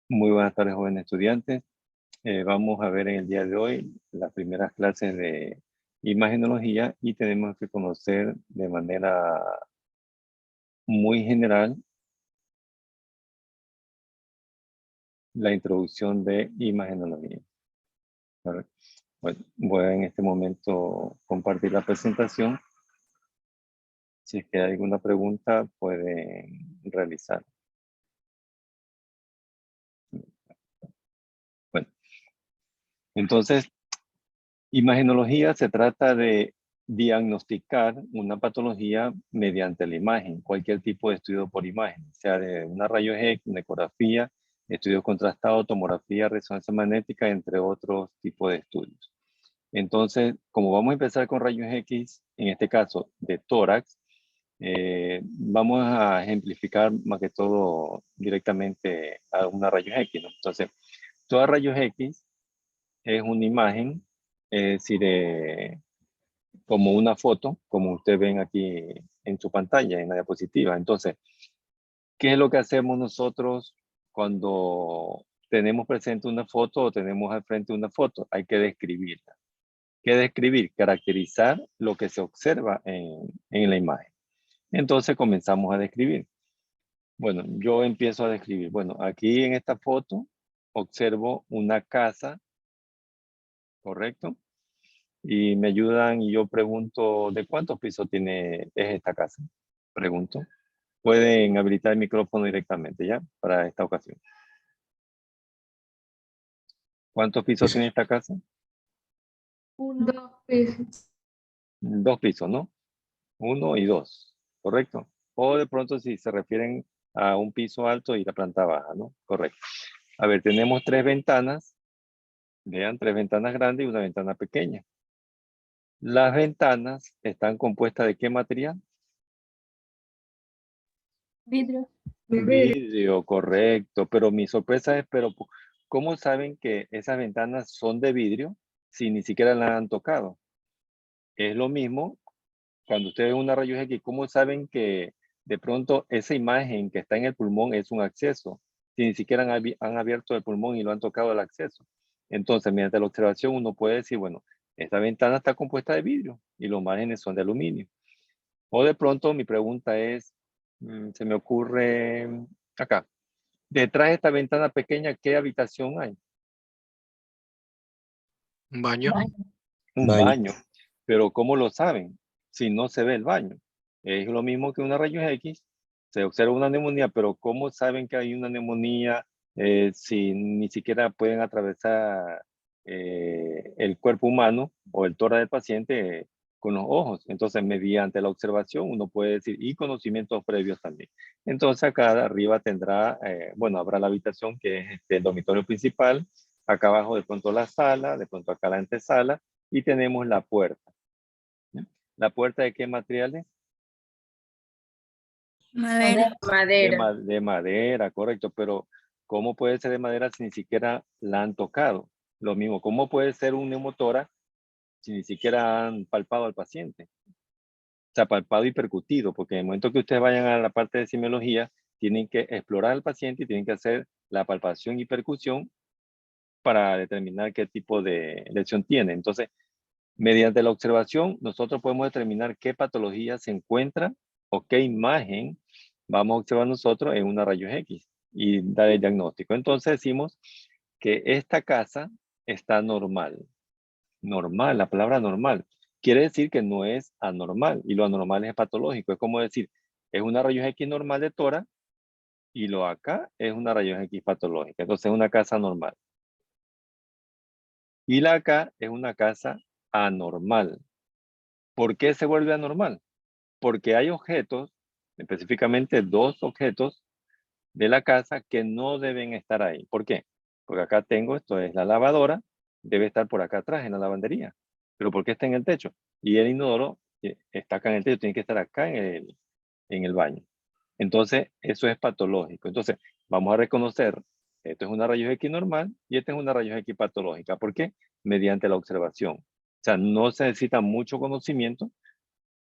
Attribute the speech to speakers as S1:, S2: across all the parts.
S1: Muy buenas tardes, jóvenes estudiantes. Vamos a ver en el día de hoy las primeras clases de imagenología y tenemos que conocer de manera muy general la introducción de imagenología. ¿Vale? Bueno, voy a en este momento compartir la presentación. Si es que hay alguna pregunta, pueden realizar. Bueno, entonces, imagenología se trata de diagnosticar una patología mediante la imagen, cualquier tipo de estudio por imagen, sea de una rayos X, una ecografía, estudio contrastado, tomografía, resonancia magnética, entre otros tipos de estudios. Entonces, como vamos a empezar con rayos X, en este caso de tórax, vamos a ejemplificar más que todo directamente a una rayos X, ¿no? Entonces, toda rayos X es una imagen, es decir, como una foto, como ustedes ven aquí en su pantalla, en la diapositiva. Entonces, ¿qué es lo que hacemos nosotros cuando tenemos presente una foto o tenemos al frente una foto? Hay que describirla. ¿Qué describir? Caracterizar lo que se observa en la imagen. Entonces comenzamos a describir. Bueno, yo empiezo a describir. Bueno, aquí en esta foto observo una casa, ¿correcto? Y me ayudan y yo pregunto, ¿de cuántos pisos es esta casa? Pregunto. Pueden habilitar el micrófono directamente, ¿ya? Para esta ocasión. ¿Cuántos pisos tiene esta casa?
S2: Dos pisos.
S1: 2 pisos, ¿no? 1 y 2, ¿correcto? O de pronto si se refieren a un piso alto y la planta baja, ¿no? Correcto. A ver, tenemos 3 ventanas. Vean, 3 ventanas grandes y una ventana pequeña. Las ventanas están compuestas ¿de qué material?
S2: Vidrio.
S1: Vidrio, correcto. Pero mi sorpresa es, pero ¿cómo saben que esas ventanas son de vidrio si ni siquiera la han tocado? Es lo mismo cuando ustedes ven una rayos X, ¿cómo saben que de pronto esa imagen que está en el pulmón es un acceso? Si ni siquiera han abierto el pulmón y lo han tocado el acceso. Entonces, mediante la observación uno puede decir, bueno, esta ventana está compuesta de vidrio y los márgenes son de aluminio. O de pronto mi pregunta es, se me ocurre acá, detrás de esta ventana pequeña, ¿qué habitación hay?
S3: Un baño.
S1: Un baño. Pero ¿cómo lo saben? Si no se ve el baño. Es lo mismo que una rayos X. Se observa una neumonía, pero ¿cómo saben que hay una neumonía si ni siquiera pueden atravesar el cuerpo humano o el tórax del paciente con los ojos? Entonces, mediante la observación, uno puede decir, y conocimientos previos también. Entonces, acá arriba tendrá, bueno, habrá la habitación que es el dormitorio principal, acá abajo de pronto la sala, de pronto acá la antesala, y tenemos la puerta. ¿Sí? ¿La puerta de qué materiales?
S2: Madera.
S1: De madera, correcto. Pero ¿cómo puede ser de madera si ni siquiera la han tocado? Lo mismo, ¿cómo puede ser un neumotórax si ni siquiera han palpado al paciente? O sea, palpado y percutido, porque en el momento que ustedes vayan a la parte de semiología, tienen que explorar al paciente y tienen que hacer la palpación y percusión para determinar qué tipo de lesión tiene. Entonces, mediante la observación, nosotros podemos determinar qué patología se encuentra o qué imagen vamos a observar nosotros en una rayos X y dar el diagnóstico. Entonces decimos que esta casa está normal. Normal, la palabra normal. Quiere decir que no es anormal y lo anormal es patológico. Es como decir, es una rayos X normal de tórax y lo acá es una rayos X patológica. Entonces es una casa normal. Y la acá es una casa anormal. ¿Por qué se vuelve anormal? Porque hay objetos, específicamente 2 objetos de la casa que no deben estar ahí. ¿Por qué? Porque acá tengo, esto es la lavadora, debe estar por acá atrás en la lavandería. Pero ¿por qué está en el techo? Y el inodoro está acá en el techo, tiene que estar acá en el baño. Entonces, eso es patológico. Entonces, vamos a reconocer, esto es una rayos X normal y esta es una rayos X patológica. ¿Por qué? Mediante la observación. O sea, no se necesita mucho conocimiento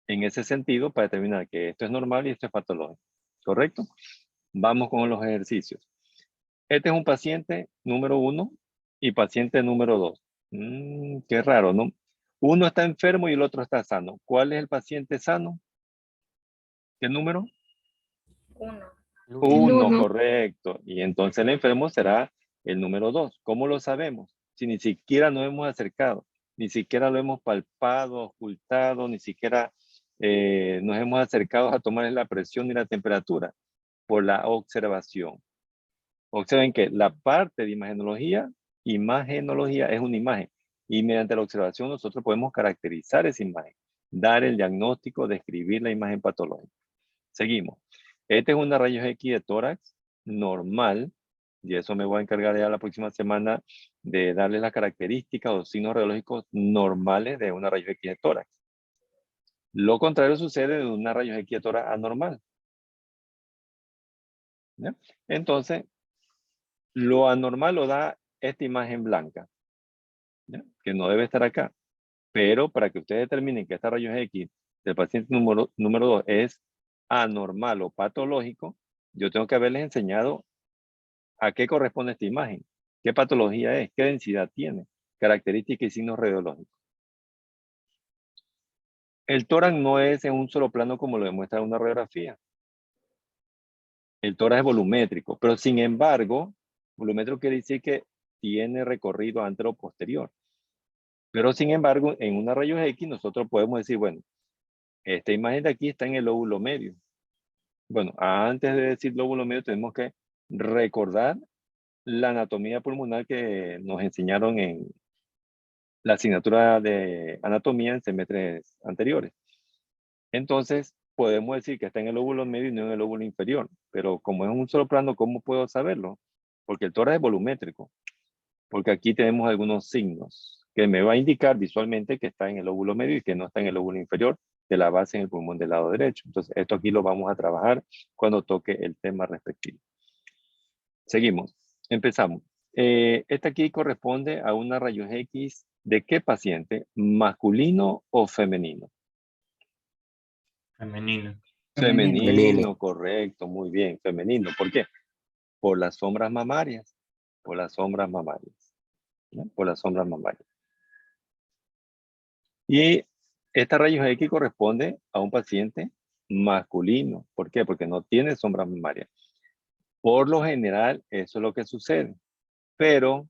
S1: en ese sentido para determinar que esto es normal y esto es patológico. ¿Correcto? Vamos con los ejercicios. Este es un paciente número 1 y paciente número 2. Qué raro, ¿no? Uno está enfermo y el otro está sano. ¿Cuál es el paciente sano? ¿Qué número?
S2: 1.
S1: 1,
S2: uno.
S1: correcto. Y entonces el enfermo será el número 2. ¿Cómo lo sabemos? Si ni siquiera nos hemos acercado, ni siquiera lo hemos palpado, ocultado, ni siquiera nos hemos acercado a tomar la presión y la temperatura por la observación. Observen que la parte de imagenología es una imagen. Y mediante la observación nosotros podemos caracterizar esa imagen, dar el diagnóstico, describir la imagen patológica. Seguimos. Este es una rayos X de tórax normal, y eso me voy a encargar ya la próxima semana de darle las características o signos radiológicos normales de una rayos X de tórax. Lo contrario sucede en una rayos X de tórax anormal. ¿Ya? Entonces, lo anormal lo da esta imagen blanca, ¿ya? Que no debe estar acá. Pero para que ustedes determinen que esta rayos X del paciente número 2 es anormal o patológico, yo tengo que haberles enseñado a qué corresponde esta imagen, qué patología es, qué densidad tiene, características y signos radiológicos. El tórax no es en un solo plano como lo demuestra una radiografía. El tórax es volumétrico, pero sin embargo, volumétrico quiere decir que tiene recorrido antero-posterior. Pero sin embargo, en una rayos X nosotros podemos decir, bueno, esta imagen de aquí está en el lóbulo medio. Bueno, antes de decir lóbulo medio tenemos que recordar la anatomía pulmonar que nos enseñaron en la asignatura de anatomía en semestres anteriores. Entonces, podemos decir que está en el lóbulo medio y no en el lóbulo inferior. Pero como es un solo plano, ¿cómo puedo saberlo? Porque el tórax es volumétrico. Porque aquí tenemos algunos signos que me va a indicar visualmente que está en el lóbulo medio y que no está en el lóbulo inferior de la base en el pulmón del lado derecho. Entonces, esto aquí lo vamos a trabajar cuando toque el tema respectivo. Seguimos. Empezamos. Esta aquí corresponde a una rayos X de qué paciente, masculino o femenino.
S3: Femenino.
S1: Femenino, correcto, muy bien, femenino. ¿Por qué? Por las sombras mamarias. Por las sombras mamarias. ¿No? Por las sombras mamarias. Y esta rayos X corresponde a un paciente masculino. ¿Por qué? Porque no tiene sombras mamarias. Por lo general, eso es lo que sucede. Pero,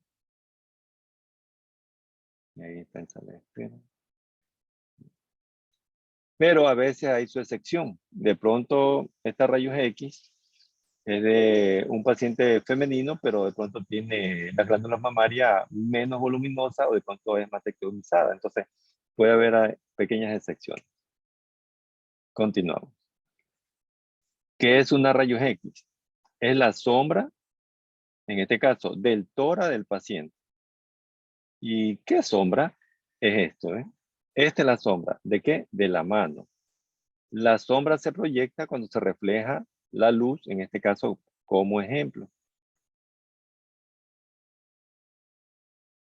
S1: ahí está en sala de espera. Pero a veces hay su excepción. De pronto, esta rayos X es de un paciente femenino, pero de pronto tiene las glándulas mamarias menos voluminosas o de pronto es mastectomizada. Entonces, puede haber pequeñas excepciones. Continuamos. ¿Qué es una rayos X? Es la sombra, en este caso, del tórax del paciente. ¿Y qué sombra es esto? Esta es la sombra. ¿De qué? De la mano. La sombra se proyecta cuando se refleja la luz, en este caso, como ejemplo.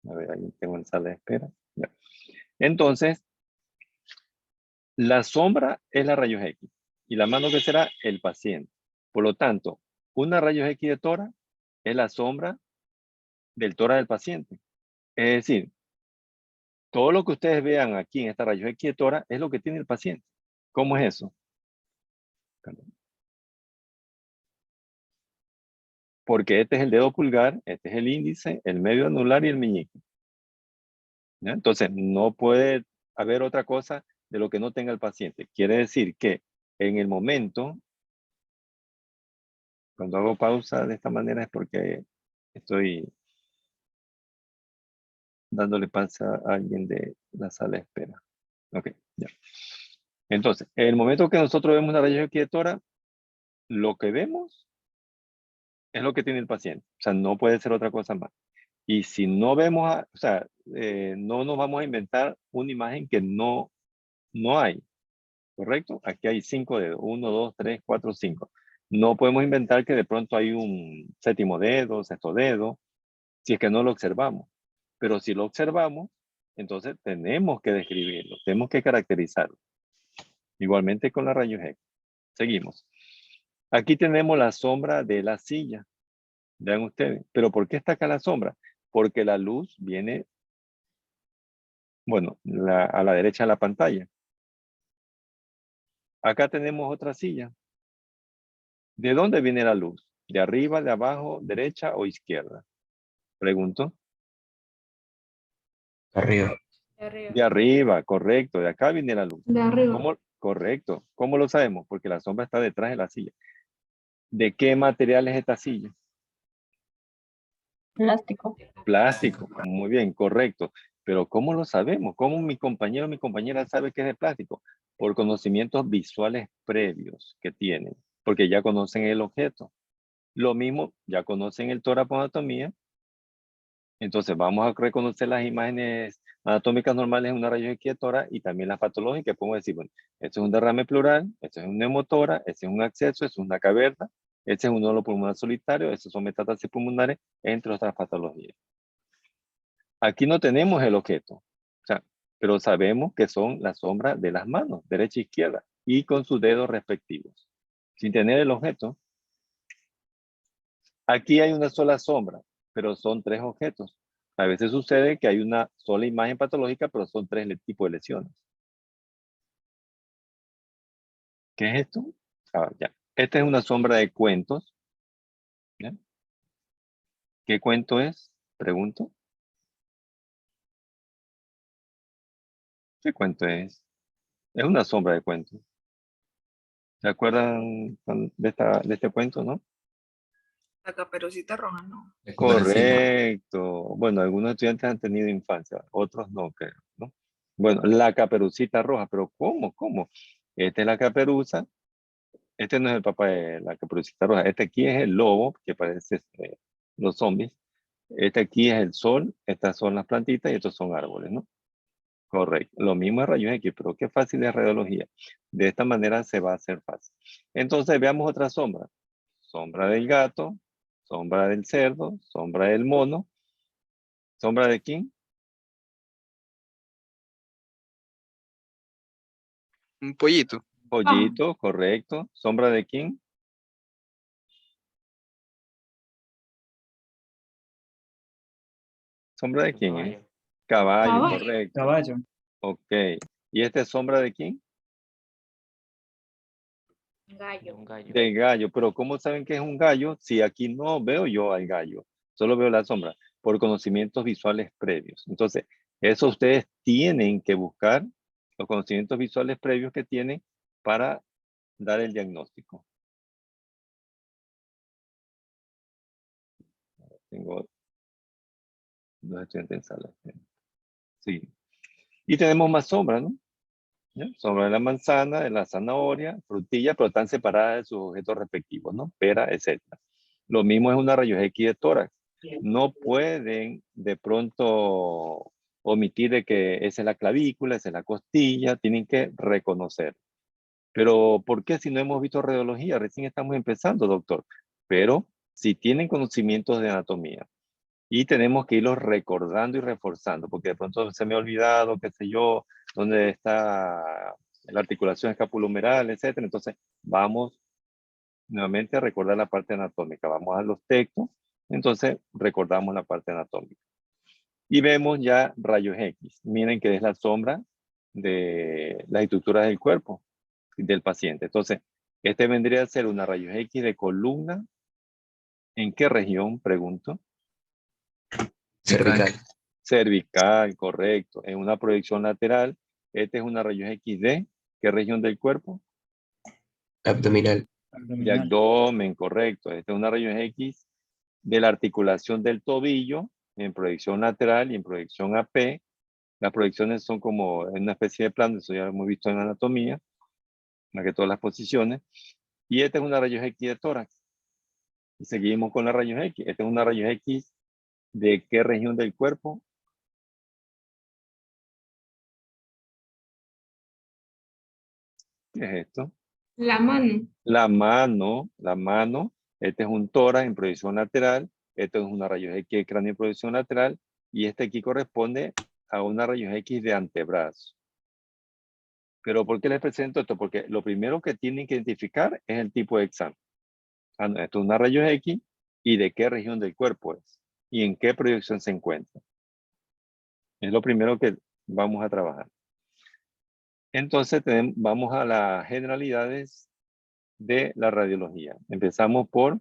S1: A ver, ahí tengo en sala de espera. Ya. Entonces, la sombra es la rayos X. Y la mano que será el paciente. Por lo tanto, una rayos X de tórax es la sombra del tórax del paciente. Es decir, todo lo que ustedes vean aquí en esta rayos X de tórax es lo que tiene el paciente. ¿Cómo es eso? Porque este es el dedo pulgar, este es el índice, el medio anular y el meñique. ¿Ya? Entonces, no puede haber otra cosa de lo que no tenga el paciente. Quiere decir que en el momento, cuando hago pausa de esta manera es porque estoy dándole pausa a alguien de la sala de espera. Ok, ya. Entonces, en el momento que nosotros vemos una rayos X de tórax, lo que vemos es lo que tiene el paciente. O sea, no puede ser otra cosa más. Y si no vemos, o sea, no nos vamos a inventar una imagen que no hay. ¿Correcto? Aquí hay 5 dedos. 1, 2, 3, 4, 5. No podemos inventar que de pronto hay un séptimo dedo, sexto dedo, si es que no lo observamos. Pero si lo observamos, entonces tenemos que describirlo, tenemos que caracterizarlo. Igualmente con la rayos X. Seguimos. Aquí tenemos la sombra de la silla. Vean ustedes. ¿Pero por qué está acá la sombra? Porque la luz viene, bueno, a la derecha de la pantalla. Acá tenemos otra silla. ¿De dónde viene la luz? ¿De arriba, de abajo, derecha o izquierda? Pregunto.
S3: Arriba.
S1: De arriba, correcto. De acá viene la luz.
S2: De arriba.
S1: ¿Cómo? Correcto. ¿Cómo lo sabemos? Porque la sombra está detrás de la silla. ¿De qué material es esta silla?
S2: Plástico.
S1: Plástico. Muy bien, correcto. Pero ¿cómo lo sabemos? ¿Cómo mi compañero o mi compañera sabe que es de plástico? Por conocimientos visuales previos que tienen, porque ya conocen el objeto. Lo mismo, ya conocen el torapoanatomía. Entonces vamos a reconocer las imágenes anatómicas normales en una rayos X de tórax y también las patológicas. Podemos decir, bueno, esto es un derrame pleural, esto es un neumotórax, este es un acceso, esto es una caverna, este es un nódulo pulmonar solitario, estos son metástasis pulmonares, entre otras patologías. Aquí no tenemos el objeto, o sea, pero sabemos que son las sombras de las manos, derecha e izquierda, y con sus dedos respectivos. Sin tener el objeto, aquí hay una sola sombra, pero son tres objetos. A veces sucede que hay una sola imagen patológica, pero son tres tipos de lesiones. ¿Qué es esto? Ya. Esta es una sombra de cuentos. ¿Ya? ¿Qué cuento es? Pregunto. ¿Qué cuento es? Es una sombra de cuentos. ¿Se acuerdan de este cuento, no?
S4: La Caperucita Roja, no.
S3: De Corancito.
S1: Correcto. Bueno, algunos estudiantes han tenido infancia, otros no, creo, ¿no? Bueno, la Caperucita Roja, pero ¿cómo? ¿Cómo? Esta es la caperuza. Este no es el papá de la Caperucita Roja. Este aquí es el lobo, que parece los zombies. Este aquí es el sol. Estas son las plantitas y estos son árboles, ¿no? Correcto. Lo mismo es rayos X, pero qué fácil es radiología. De esta manera se va a hacer fácil. Entonces veamos otra sombra. Sombra del gato, sombra del cerdo, sombra del mono. ¿Sombra de quién?
S4: Un pollito.
S1: Pollito, correcto. ¿Sombra de quién? ¿Sombra de quién es? Caballo,
S2: Caballo.
S1: correcto.
S5: Caballo.
S1: Ok. ¿Y esta es sombra de quién?
S2: Gallo.
S3: Un gallo.
S1: De gallo. Pero ¿cómo saben que es un gallo si aquí no veo yo al gallo? Solo veo la sombra por conocimientos visuales previos. Entonces, eso ustedes tienen que buscar los conocimientos visuales previos que tienen para dar el diagnóstico. Tengo dos estudiantes en sala. Sí. Y tenemos más sombras, ¿no? ¿Ya? Sombra de la manzana, de la zanahoria, frutilla, pero están separadas de sus objetos respectivos, ¿no? Pera, etc. Lo mismo es una rayos X de tórax. No pueden de pronto omitir de que esa es la clavícula, esa es la costilla, tienen que reconocer. Pero ¿por qué si no hemos visto radiología? Recién estamos empezando, doctor. Pero si tienen conocimientos de anatomía y tenemos que irlos recordando y reforzando, porque de pronto se me ha olvidado, qué sé yo, dónde está la articulación escapulohumeral, etcétera. Entonces, vamos nuevamente a recordar la parte anatómica. Vamos a los textos, entonces recordamos la parte anatómica. Y vemos ya rayos X. Miren que es la sombra de las estructuras del cuerpo del paciente. Entonces, este vendría a ser una rayos X de columna. ¿En qué región? Pregunto.
S3: Cervical.
S1: Cervical, correcto. En una proyección lateral, esta es una rayos X de ¿qué región del cuerpo?
S3: Abdominal.
S1: De
S5: Abdominal.
S1: abdomen, correcto. Esta es una rayos X de la articulación del tobillo en proyección lateral y en proyección AP. Las proyecciones son como en una especie de plano, eso ya lo hemos visto en anatomía, más que todas las posiciones. Y esta es una rayos X de tórax. Y seguimos con la rayos X. Esta es una rayos X de qué región del cuerpo? ¿Qué es esto?
S2: La mano.
S1: La mano. Este es un tórax en proyección lateral. Esto es una rayos X de cráneo en proyección lateral. Y este aquí corresponde a una rayos X de antebrazo. Pero ¿por qué les presento esto? Porque lo primero que tienen que identificar es el tipo de examen. Ah, no, esto es una rayos X y de qué región del cuerpo es y en qué proyección se encuentra. Es lo primero que vamos a trabajar. Entonces vamos a las generalidades de la radiología. Empezamos por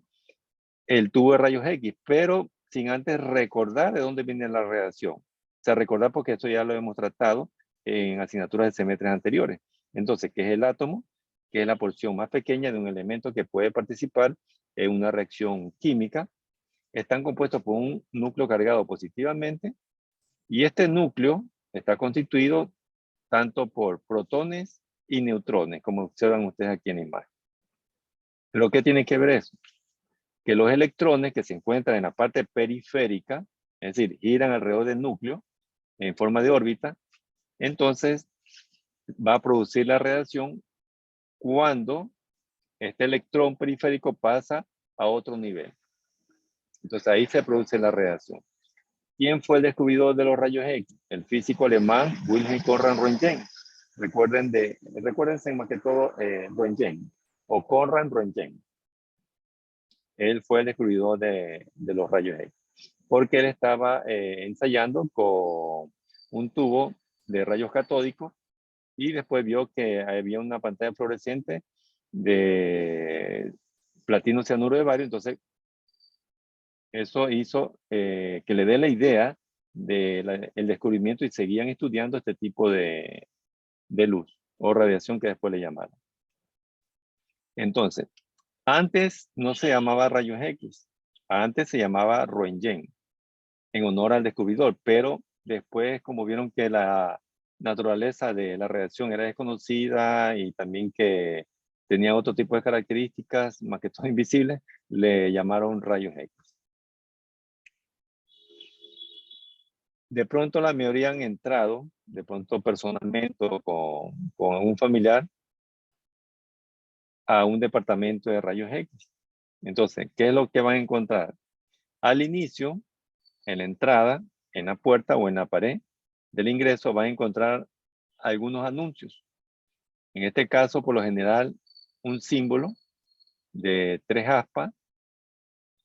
S1: el tubo de rayos X, pero sin antes recordar de dónde viene la radiación. O sea, recordar porque esto ya lo hemos tratado en asignaturas de semestres anteriores. Entonces, ¿qué es el átomo? Que es la porción más pequeña de un elemento que puede participar en una reacción química. Están compuestos por un núcleo cargado positivamente y este núcleo está constituido tanto por protones y neutrones, como observan ustedes aquí en la imagen. ¿Pero qué tiene que ver eso? Que los electrones que se encuentran en la parte periférica, es decir, giran alrededor del núcleo en forma de órbita, entonces va a producir la radiación cuando este electrón periférico pasa a otro nivel. Entonces ahí se produce la radiación. ¿Quién fue el descubridor de los rayos X? El físico alemán Wilhelm Conrad Röntgen. Recuérdense más que todo Röntgen o Conrad Röntgen. Él fue el descubridor de los rayos X. Porque él estaba ensayando con un tubo de rayos catódicos y después vio que había una pantalla fluorescente de platino cianuro de bario. Entonces, eso hizo que le dé la idea del descubrimiento y seguían estudiando este tipo de luz o radiación que después le llamaron. Entonces, antes no se llamaba rayos X, antes se llamaba Röntgen, en honor al descubridor, pero después, como vieron que la naturaleza de la radiación era desconocida y también que tenía otro tipo de características, más que todo invisibles, le llamaron rayos X. De pronto la mayoría han entrado, de pronto personalmente o con un familiar, a un departamento de rayos X. Entonces, ¿qué es lo que van a encontrar? Al inicio, en la entrada, en la puerta o en la pared del ingreso, van a encontrar algunos anuncios. En este caso, por lo general, un símbolo de 3 aspas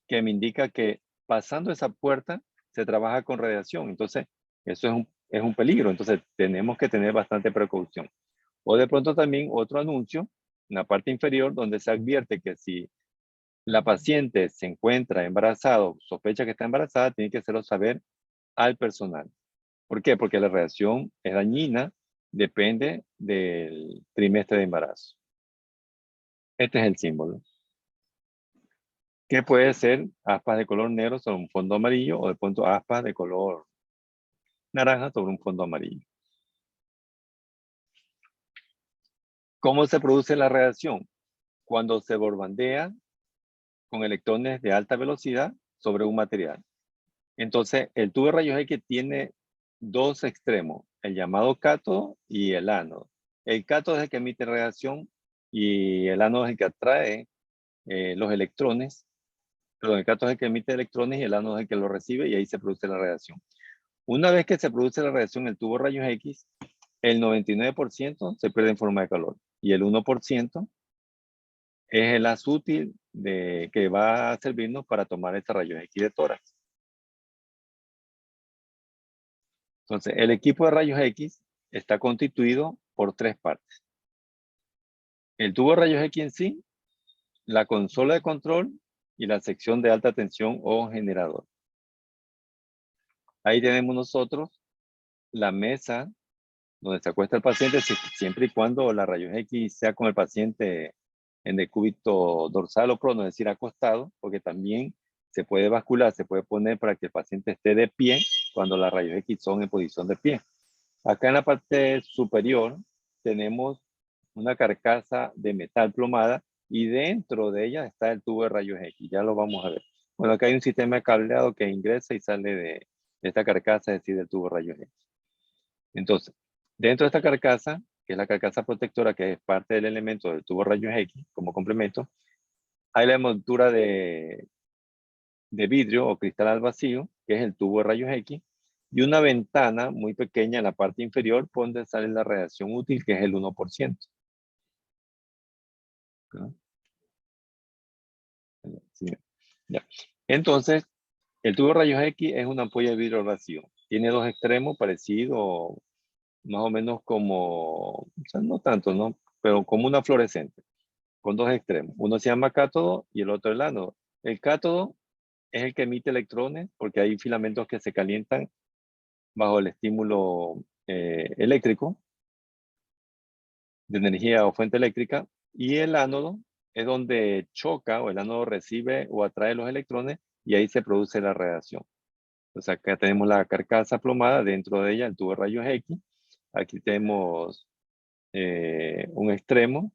S1: que me indica que pasando esa puerta se trabaja con radiación. Entonces, eso es un peligro. Entonces, tenemos que tener bastante precaución. O de pronto también otro anuncio en la parte inferior donde se advierte que si la paciente se encuentra embarazada o sospecha que está embarazada, tiene que hacerlo saber al personal. ¿Por qué? Porque la radiación es dañina, depende del trimestre de embarazo. Este es el símbolo. Que puede ser aspas de color negro sobre un fondo amarillo o de pronto aspas de color naranja sobre un fondo amarillo. ¿Cómo se produce la radiación? Cuando se bombardea con electrones de alta velocidad sobre un material. Entonces, el tubo de rayos X tiene dos extremos, el llamado cátodo y el ánodo. El cátodo es el que emite radiación y el ánodo es el que atrae los electrones. Perdón, el cátodo es el que emite electrones y el ánodo es el que lo recibe y ahí se produce la radiación. Una vez que se produce la radiación en el tubo de rayos X, el 99% se pierde en forma de calor y el 1% es el haz útil que va a servirnos para tomar este rayos X de tórax. Entonces, el equipo de rayos X está constituido por 3 partes. El tubo de rayos X en sí, la consola de control y la sección de alta tensión o generador. Ahí tenemos nosotros la mesa donde se acuesta el paciente siempre y cuando la rayos X sea con el paciente en decúbito dorsal o prono, es decir, acostado, porque también se puede bascular, se puede poner para que el paciente esté de pie cuando las rayos X son en posición de pie. Acá en la parte superior tenemos una carcasa de metal plomada y dentro de ella está el tubo de rayos X. Ya lo vamos a ver. Bueno, acá hay un sistema de cableado que ingresa y sale de esta carcasa, es decir, del tubo de rayos X. Entonces, dentro de esta carcasa, que es la carcasa protectora, que es parte del elemento del tubo de rayos X como complemento, hay la envoltura de vidrio o cristal al vacío, que es el tubo de rayos X, y una ventana muy pequeña en la parte inferior donde sale la radiación útil, que es el 1%. ¿No? Sí, ya. Entonces, el tubo de rayos X es una ampolla de vidrio vacío. Tiene dos extremos parecidos, más o menos como, o sea, no tanto, ¿no? Pero como una fluorescente, con dos extremos. Uno se llama cátodo y el otro el ánodo. El cátodo es el que emite electrones porque hay filamentos que se calientan bajo el estímulo eléctrico de energía o fuente eléctrica, y el ánodo es donde choca o el ánodo recibe o atrae los electrones y ahí se produce la radiación. Entonces acá tenemos la carcasa plomada, dentro de ella el tubo de rayos X. Aquí tenemos un extremo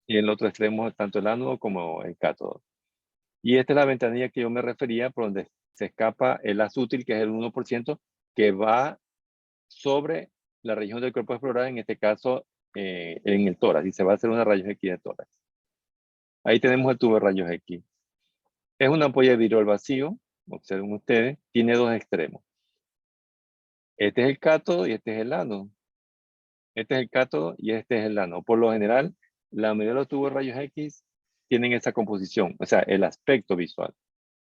S1: y en el otro extremo tanto el ánodo como el cátodo. Y esta es la ventanilla que yo me refería, por donde se escapa el haz útil, que es el 1%, que va sobre la región del cuerpo explorar, en este caso en el tórax, y se va a hacer una rayos X de tórax. Ahí tenemos el tubo de rayos X. Es una ampolla de vidrio al vacío, observen ustedes, tiene dos extremos. Este es el cátodo y este es el ánodo. Este es el cátodo y este es el ánodo. Por lo general, la mayoría de los tubos de rayos X tienen esa composición, o sea, el aspecto visual.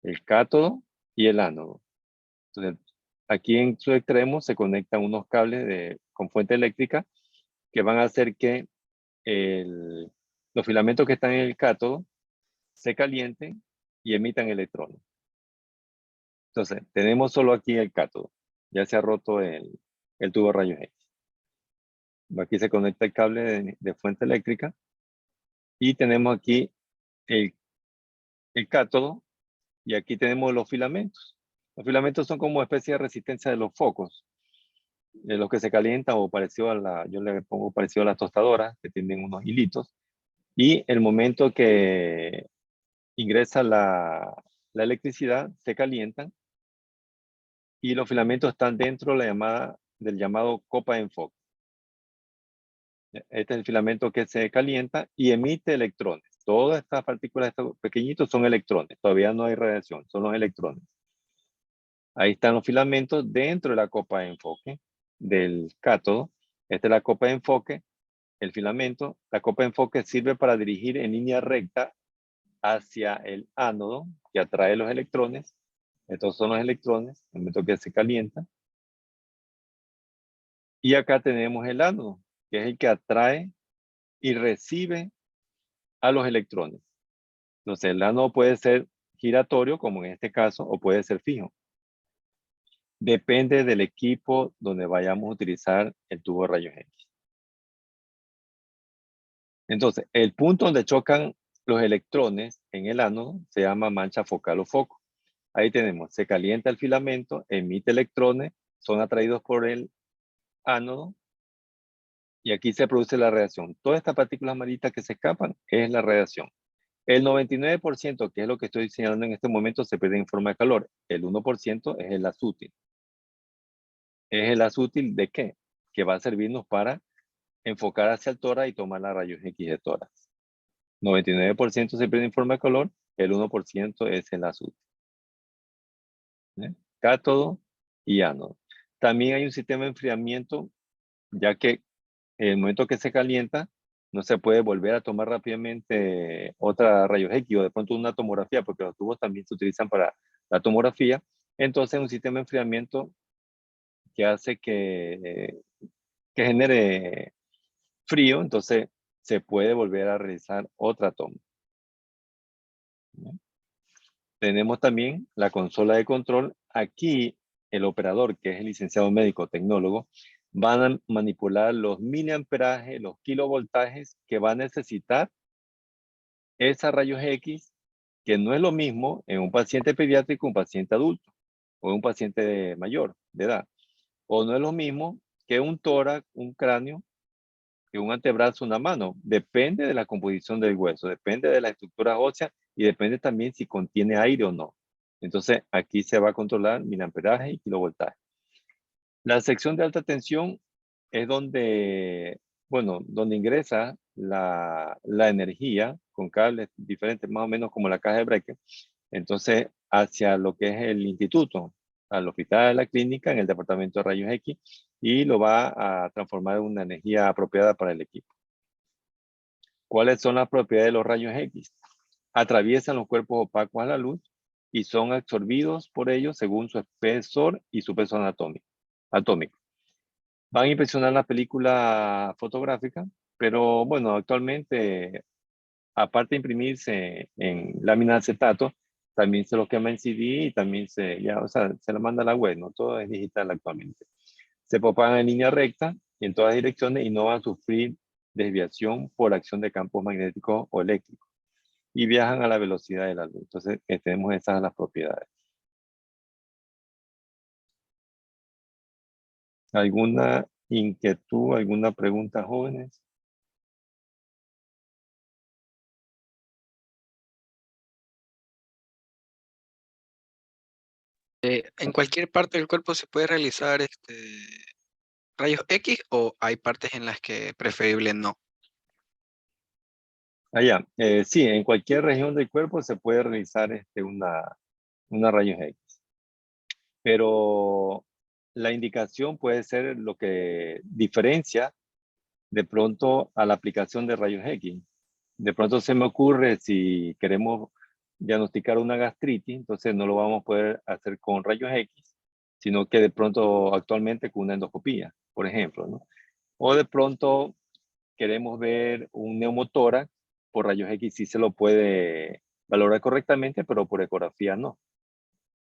S1: El cátodo y el ánodo. Entonces, aquí en su extremo se conectan unos cables con fuente eléctrica que van a hacer que los filamentos que están en el cátodo se calienten y emitan electrones. Entonces, tenemos solo aquí el cátodo. Ya se ha roto el tubo de rayos X. Aquí se conecta el cable de fuente eléctrica y tenemos aquí el cátodo y aquí tenemos los filamentos. Los filamentos son como especie de resistencia de los focos, de los que se calientan o parecido yo le pongo parecido a las tostadoras, que tienen unos hilitos. Y el momento que ingresa la electricidad, se calientan y los filamentos están dentro del llamado copa de enfoque. Este es el filamento que se calienta y emite electrones. Todas estas partículas, estos pequeñitos, son electrones. Todavía no hay radiación, son los electrones. Ahí están los filamentos dentro de la copa de enfoque del cátodo. Esta es la copa de enfoque, el filamento. La copa de enfoque sirve para dirigir en línea recta hacia el ánodo, que atrae los electrones. Estos son los electrones, en el momento que se calientan. Y acá tenemos el ánodo, que es el que atrae y recibe a los electrones. Entonces, el ánodo puede ser giratorio, como en este caso, o puede ser fijo. Depende del equipo donde vayamos a utilizar el tubo de rayos X. Entonces, el punto donde chocan los electrones en el ánodo se llama mancha focal o foco. Ahí tenemos, se calienta el filamento, emite electrones, son atraídos por el ánodo y aquí se produce la radiación. Todas estas partículas amarillas que se escapan es la radiación. El 99%, que es lo que estoy señalando en este momento, se pierde en forma de calor. El 1% es el haz útil. ¿Es el haz útil de qué? Que va a servirnos para enfocar hacia el tórax y tomar la rayos X de tórax. 99% se pierde en forma de calor, el 1% es el haz útil. Cátodo y ánodo. También hay un sistema de enfriamiento, ya que en el momento que se calienta, no se puede volver a tomar rápidamente otra rayos X o de pronto una tomografía, porque los tubos también se utilizan para la tomografía. Entonces, un sistema de enfriamiento que hace que genere frío, entonces se puede volver a realizar otra toma. Tenemos también la consola de control. Aquí el operador, que es el licenciado médico tecnólogo, van a manipular los miliamperajes, los kilovoltajes que va a necesitar esa rayos X, que no es lo mismo en un paciente pediátrico, un paciente adulto o un paciente mayor de edad. O no es lo mismo que un tórax, un cráneo, que un antebrazo, una mano. Depende de la composición del hueso, depende de la estructura ósea y depende también si contiene aire o no. Entonces, aquí se va a controlar miliamperaje y kilovoltaje. La sección de alta tensión es donde, bueno, donde ingresa la energía con cables diferentes, más o menos como la caja de breque. Entonces, hacia lo que es el instituto, al hospital, a la clínica, en el departamento de rayos X, y lo va a transformar en una energía apropiada para el equipo. ¿Cuáles son las propiedades de los rayos X? Atraviesan los cuerpos opacos a la luz y son absorbidos por ellos según su espesor y su peso atómico. Van a impresionar la película fotográfica, pero bueno, actualmente, aparte de imprimirse en lámina de acetato, también se lo quema en CD y también se la manda a la web, ¿no? Todo es digital actualmente. Se propagan en línea recta y en todas direcciones y no van a sufrir desviación por acción de campos magnéticos o eléctricos. Y viajan a la velocidad de la luz. Entonces, tenemos esas las propiedades. ¿Alguna inquietud, alguna pregunta, jóvenes?
S4: ¿En cualquier parte del cuerpo se puede realizar rayos X o hay partes en las que preferible no?
S1: Sí, en cualquier región del cuerpo se puede realizar una rayos X. Pero la indicación puede ser lo que diferencia de pronto a la aplicación de rayos X. De pronto se me ocurre si queremos diagnosticar una gastritis, entonces no lo vamos a poder hacer con rayos X, sino que de pronto actualmente con una endoscopía, por ejemplo, ¿no? O de pronto queremos ver un neumotórax por rayos X, sí se lo puede valorar correctamente, pero por ecografía no. O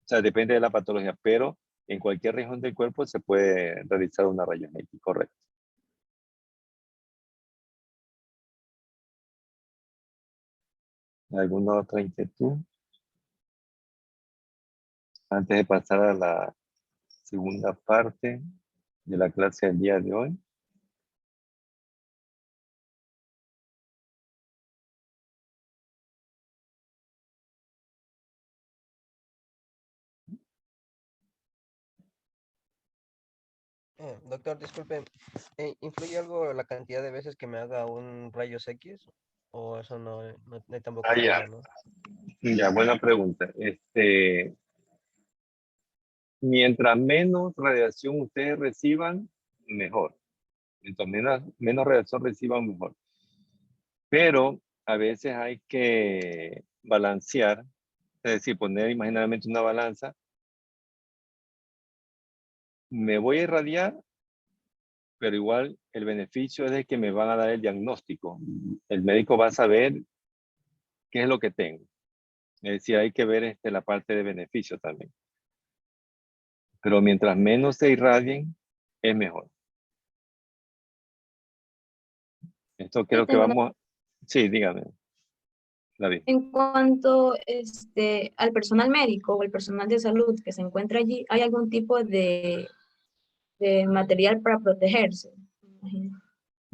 S1: sea, depende de la patología, pero en cualquier región del cuerpo se puede realizar una rayos X, correcto. ¿Alguna otra inquietud? Antes de pasar a la segunda parte de la clase del día de hoy.
S5: Doctor, disculpe, ¿influye algo la cantidad de veces que me haga un rayos X? ¿O eso no tampoco
S1: Ya.
S5: influye, no?
S1: Ya, buena pregunta. Mientras menos radiación ustedes reciban, mejor. Mientras menos radiación reciban, mejor. Pero a veces hay que balancear, es decir, poner imaginariamente una balanza. Me voy a irradiar, pero igual el beneficio es de que me van a dar el diagnóstico. El médico va a saber qué es lo que tengo. Es decir, hay que ver la parte de beneficio también. Pero mientras menos se irradien, es mejor. Esto
S2: Yo
S1: creo que
S2: tengo una-
S1: vamos... Sí, dígame, David.
S2: En cuanto al personal médico o el personal de salud que se encuentra allí, ¿hay algún tipo de material para protegerse? Me imagino.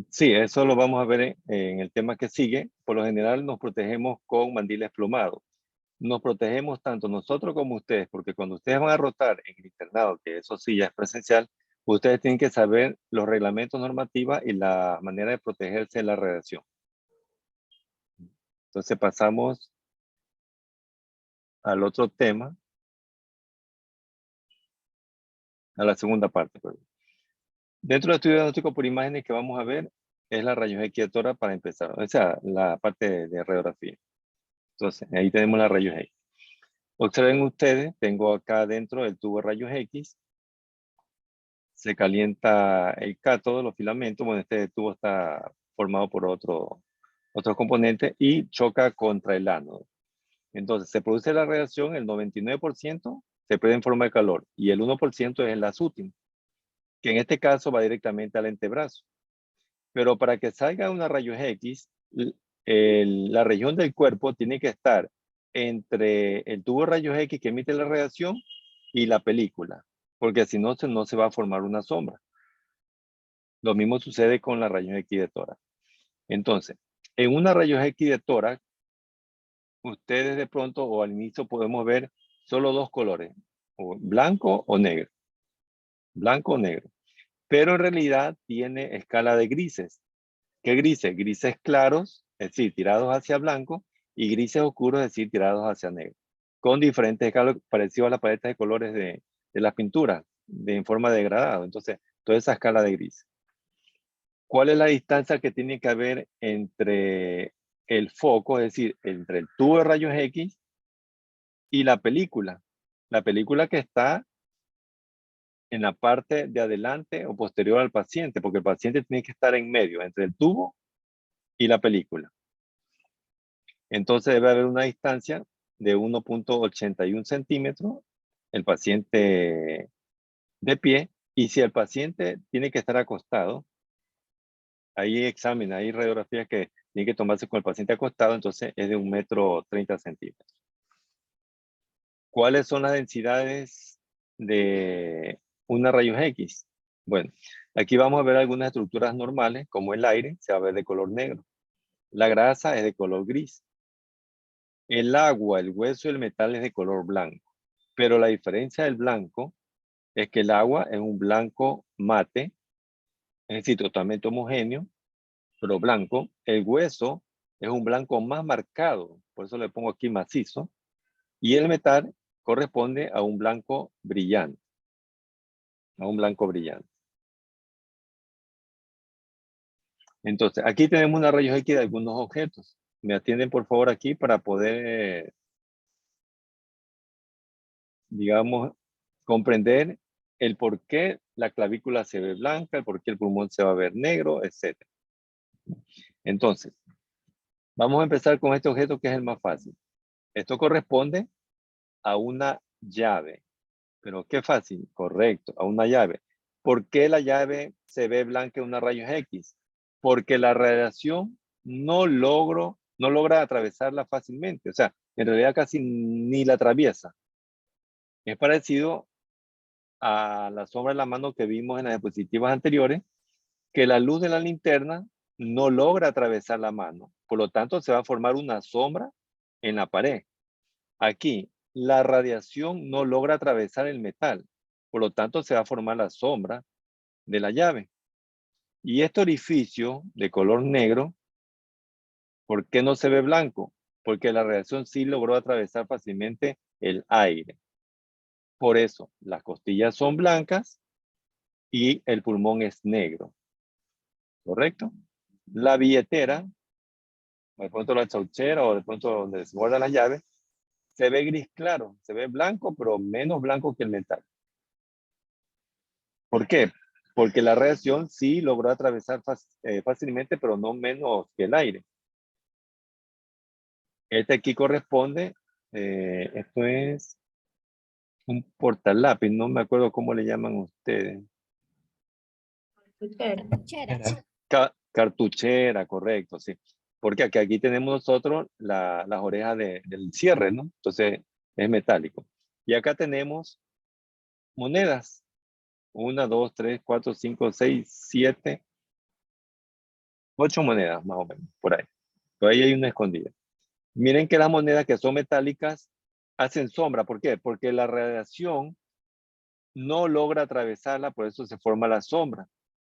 S1: Sí, eso lo vamos a ver en el tema que sigue. Por lo general nos protegemos con mandiles plomados. Nos protegemos tanto nosotros como ustedes, porque cuando ustedes van a rotar en el internado, que eso sí ya es presencial, ustedes tienen que saber los reglamentos normativos y la manera de protegerse de la radiación. Entonces pasamos al otro tema, a la segunda parte. Perdón. Dentro del estudio diagnóstico por imágenes que vamos a ver es la rayos X de tórax para empezar, o sea, la parte de radiografía. Entonces, ahí tenemos la rayos X. Observen ustedes, tengo acá dentro el tubo de rayos X. Se calienta el cátodo, los filamentos. Bueno, este tubo está formado por otros componentes y choca contra el ánodo. Entonces, se produce la reacción, el 99% se prende en forma de calor y el 1% es el azútimo, que en este caso va directamente al antebrazo. Pero para que salga una rayos X, la región del cuerpo tiene que estar entre el tubo de rayos X que emite la radiación y la película, porque si no, no se va a formar una sombra. Lo mismo sucede con la rayos X de tórax. Entonces, en una rayos X de tórax, ustedes de pronto o al inicio podemos ver solo dos colores, o blanco o negro. Blanco o negro. Pero en realidad tiene escala de grises. ¿Qué grises? Grises claros, es decir, tirados hacia blanco, y grises oscuros, es decir, tirados hacia negro. Con diferentes escalas parecidas a las paletas de colores de las pinturas, en forma de degradado. Entonces, toda esa escala de grises. ¿Cuál es la distancia que tiene que haber entre el foco, es decir, entre el tubo de rayos X y la película. La película que está en la parte de adelante o posterior al paciente, porque el paciente tiene que estar en medio, entre el tubo y la película. Entonces debe haber una distancia de 1.81 centímetros, el paciente de pie, y si el paciente tiene que estar acostado, hay exámenes, hay radiografías que tienen que tomarse con el paciente acostado, entonces es de 1,30 m. ¿Cuáles son las densidades de una rayos X? Bueno, aquí vamos a ver algunas estructuras normales, como el aire, se va a ver de color negro. La grasa es de color gris. El agua, el hueso y el metal es de color blanco. Pero la diferencia del blanco es que el agua es un blanco mate, es decir, totalmente homogéneo, pero blanco. El hueso es un blanco más marcado, por eso le pongo aquí macizo. Y el metal corresponde a un blanco brillante. A un blanco brillante. Entonces, aquí tenemos una rayos X de algunos objetos. Me atienden por favor aquí para poder, digamos, comprender el por qué la clavícula se ve blanca, el por qué el pulmón se va a ver negro, etc. Entonces, vamos a empezar con este objeto que es el más fácil. Esto corresponde a una llave. Pero qué fácil, correcto, a una llave. ¿Por qué la llave se ve blanca en una rayos X? Porque la radiación no logra atravesarla fácilmente. O sea, en realidad casi ni la atraviesa. Es parecido a la sombra de la mano que vimos en las diapositivas anteriores, que la luz de la linterna no logra atravesar la mano. Por lo tanto, se va a formar una sombra en la pared. Aquí, la radiación no logra atravesar el metal. Por lo tanto, se va a formar la sombra de la llave. Y este orificio de color negro, ¿por qué no se ve blanco? Porque la radiación sí logró atravesar fácilmente el aire. Por eso, las costillas son blancas y el pulmón es negro. ¿Correcto? La billetera, de pronto la chauchera o de pronto donde se guardan las llaves, se ve gris claro, se ve blanco, pero menos blanco que el metal. ¿Por qué? Porque la radiación sí logró atravesar fácilmente, pero no menos que el aire. Este aquí corresponde, esto es un portalápiz, no me acuerdo cómo le llaman ustedes. Cartuchera, correcto, sí. Porque aquí tenemos nosotros las orejas del cierre, ¿no? Entonces es metálico. Y acá tenemos monedas. 1, 2, 3, 4, 5, 6, 7, 8 monedas más o menos, por ahí. Pero ahí hay una escondida. Miren que las monedas que son metálicas hacen sombra. ¿Por qué? Porque la radiación no logra atravesarla, por eso se forma la sombra.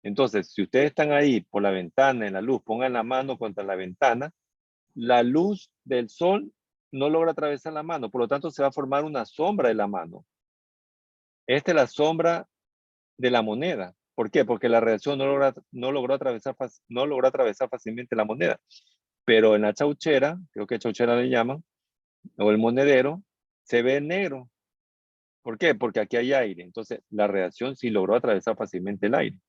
S1: Entonces, si ustedes están ahí por la ventana, en la luz, pongan la mano contra la ventana, la luz del sol no logra atravesar la mano, por lo tanto se va a formar una sombra de la mano. Esta es la sombra de la moneda. ¿Por qué? Porque la radiación no logró atravesar fácilmente la moneda. Pero en la chauchera, creo que chauchera le llaman, o el monedero, se ve negro. ¿Por qué? Porque aquí hay aire. Entonces, la radiación sí logró atravesar fácilmente el aire.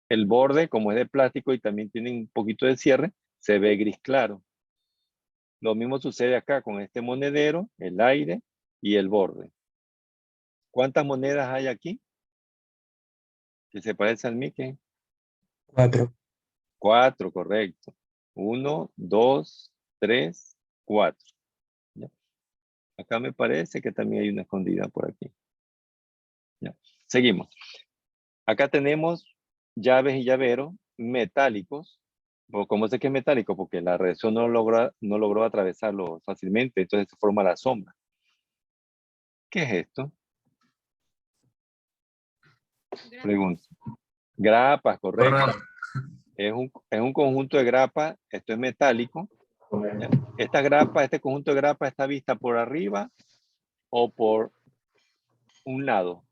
S1: El borde, como es de plástico y también tiene un poquito de cierre, se ve gris claro. Lo mismo sucede acá con este monedero, el aire y el borde. ¿Cuántas monedas hay aquí? Que se parece al Mickey.
S3: 4.
S1: 4, correcto. 1, 2, 3, 4. ¿Ya? Acá me parece que también hay una escondida por aquí. ¿Ya? Seguimos. Acá tenemos llaves y llaveros metálicos. ¿Cómo sé que es metálico? Porque la radiación no logró atravesarlo fácilmente, entonces se forma la sombra. ¿Qué es esto? Pregunta. Grapas, correcto. Es un conjunto de grapas, esto es metálico. ¿Ya? Esta grapa, este conjunto de grapas está vista por arriba o por un lado.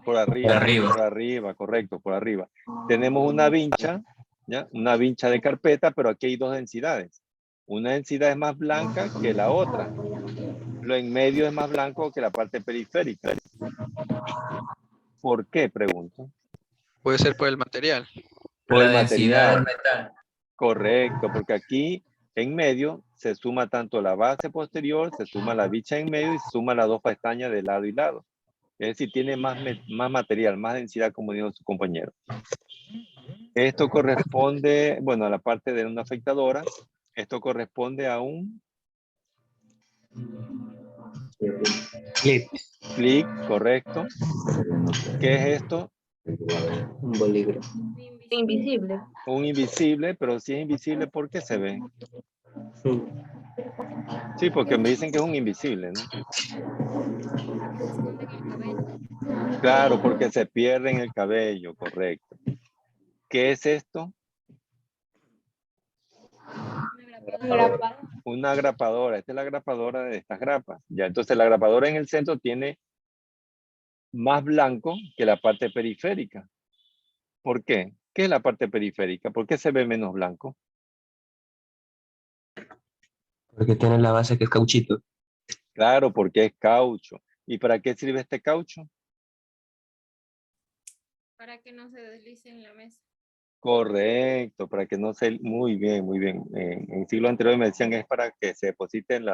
S1: Por arriba, correcto, por arriba. Tenemos una vincha, ¿ya? Una vincha de carpeta, pero aquí hay dos densidades. Una densidad es más blanca que la otra. Lo en medio es más blanco que la parte periférica. ¿Por qué? Pregunto.
S4: Puede ser por el material.
S1: Por el
S6: La densidad del
S1: material.
S6: metal.
S1: Correcto, porque aquí en medio se suma tanto la base posterior, se suma la bicha en medio y se suma las dos pestañas de lado y lado. Es decir, tiene más material, más densidad, como dijo su compañero. Esto corresponde, bueno, a la parte de una afectadora. Esto corresponde a un
S3: Clip.
S1: clic, correcto. ¿Qué es esto?
S3: Un bolígrafo.
S2: Invisible.
S1: Un invisible, pero si es invisible, ¿por qué se ve? Sí, porque me dicen que es un invisible, ¿no? Claro, porque se pierde en el cabello, correcto. ¿Qué es esto? Una grapadora. Esta es la grapadora de estas grapas. Ya, entonces la grapadora en el centro tiene más blanco que la parte periférica. ¿Por qué? ¿Qué es la parte periférica? ¿Por qué se ve menos blanco?
S3: Porque tiene la base que es cauchito.
S1: Claro, porque es caucho. ¿Y para qué sirve este caucho?
S7: Para que no se deslice en la mesa.
S1: Correcto, para que no se... Muy bien, muy bien. En el siglo anterior me decían es para que se depositen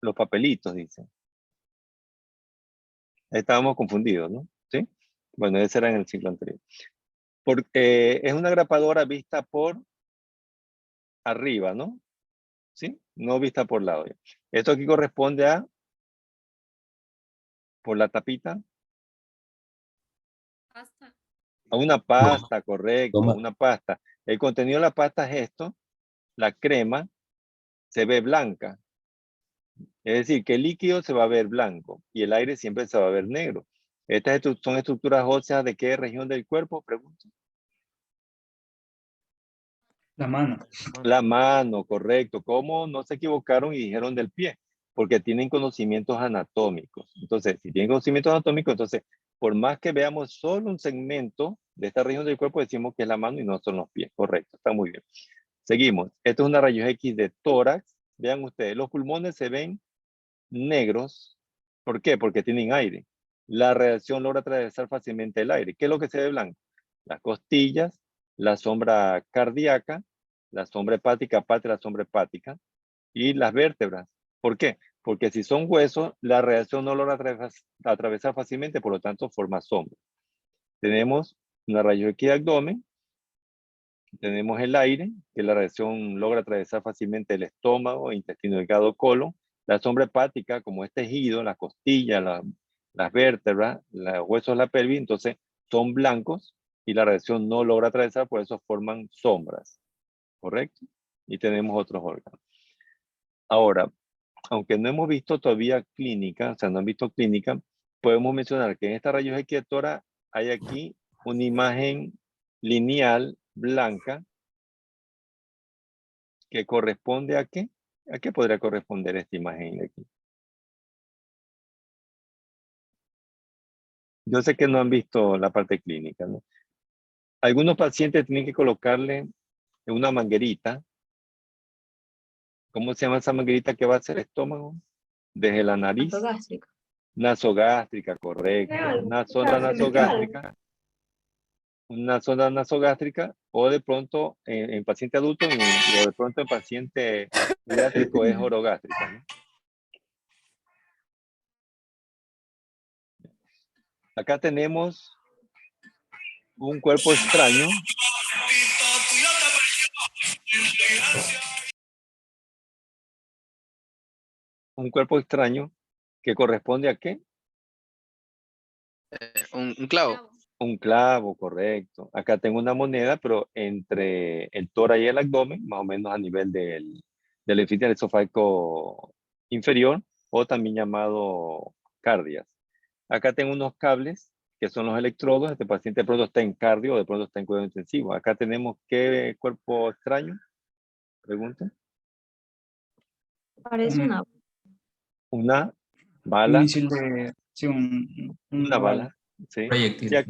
S1: los papelitos, dicen. Estábamos confundidos, ¿no? ¿Sí? Bueno, ese era en el siglo anterior. Porque es una grapadora vista por arriba, ¿no? ¿Sí? No vista por lado. Esto aquí corresponde a, por la tapita,
S7: Pasta.
S1: a una pasta, correcto,
S3: Toma.
S1: una pasta. El contenido de la pasta es esto, la crema se ve blanca. Es decir, que el líquido se va a ver blanco y el aire siempre se va a ver negro. Estas son estructuras óseas de qué región del cuerpo, pregunto.
S6: La mano.
S1: La mano, correcto. ¿Cómo no se equivocaron y dijeron del pie? Porque tienen conocimientos anatómicos. Entonces, si tienen conocimientos anatómicos, entonces, por más que veamos solo un segmento de esta región del cuerpo, decimos que es la mano y no son los pies. Correcto, está muy bien. Seguimos. Esto es una rayos X de tórax. Vean ustedes, los pulmones se ven negros. ¿Por qué? Porque tienen aire. La radiación logra atravesar fácilmente el aire. ¿Qué es lo que se ve blanco? Las costillas, la sombra cardíaca, la sombra hepática, aparte de la sombra hepática, y las vértebras. ¿Por qué? Porque si son huesos, la radiación no logra atravesar fácilmente, por lo tanto forma sombra. Tenemos una rayos X de abdomen, tenemos el aire, que la radiación logra atravesar fácilmente el estómago, intestino delgado, colon. La sombra hepática, como es tejido, las costillas, las vértebras, los huesos de la pelvis, entonces son blancos y la radiación no logra atravesar, por eso forman sombras. ¿Correcto? Y tenemos otros órganos. Ahora, aunque no hemos visto todavía clínica, o sea, no han visto clínica, podemos mencionar que en esta rayos X de tórax hay aquí una imagen lineal blanca que corresponde ¿a qué? ¿A qué podría corresponder esta imagen de aquí? Yo sé que no han visto la parte clínica, ¿no? Algunos pacientes tienen que colocarle una manguerita. ¿Cómo se llama esa manguerita que va hacia el estómago? Desde la nariz.
S2: Nasogástrico.
S1: Nasogástrica, correcto. Una sonda nasogástrica. Una sonda nasogástrica o de pronto en paciente adulto o de pronto en paciente pediátrico es orogástrica, ¿no? Acá tenemos un cuerpo extraño. Un cuerpo extraño que corresponde ¿a qué?
S4: Un clavo.
S1: Un clavo, correcto. Acá tengo una moneda, pero entre el tórax y el abdomen, más o menos a nivel del epítelis esofágico inferior, o también llamado cardias. Acá tengo unos cables, que son los electrodos. Este paciente de pronto está en cardio o de pronto está en cuidado intensivo. Acá tenemos ¿qué cuerpo extraño? Pregunta.
S2: Parece una...
S1: Una
S6: Un
S1: bala.
S6: misil de... Sí,
S1: Una bala. Sí.
S6: Proyectil.
S1: Ya,